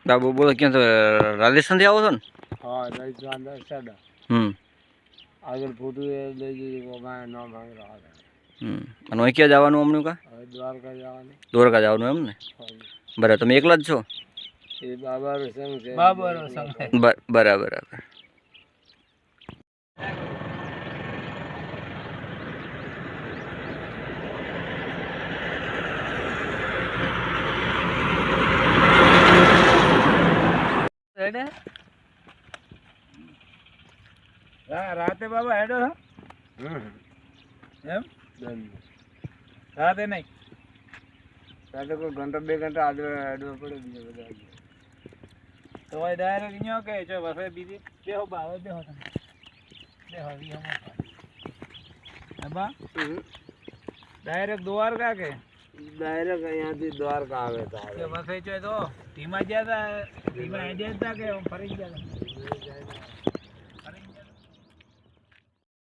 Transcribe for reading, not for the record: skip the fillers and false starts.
બાબુ બોલો ક્યાં તો રાજસ્થાનથી આવો છો ને? હા રાજસ્થાન સાડા આગળ ફોટો લઈ જઈએ નામ માંગ રહ્યા અને અહીં ક્યાં જવાનું અમનું કા? હવે દ્વારકા જવાનું. દ્વારકા જવાનું એમ ને? બરાબર. તમે એકલા જ છો? એ બાબાનો સંગ છે. બરાબર બરાબર. રાતે બાબા હેડો એમ રાતે નહીં રાતે કોઈ ઘંટો 2 ઘંટા હેડવા પડે બીજા બધા તો ભાઈ ડાયરેક્ટ અહીંયા કે છે બસ બીજી બેહો બાવે બેહો તમે બેહો બાબા ડાયરેક્ટ દ્વારકા કે ડાયરેક્ટ અહીંયાથી દ્વારકા આવે તો બસ એ તો ધીમા ગયા હતા ધીમા હેડ્યા હતા કે ફરી ગયા હતા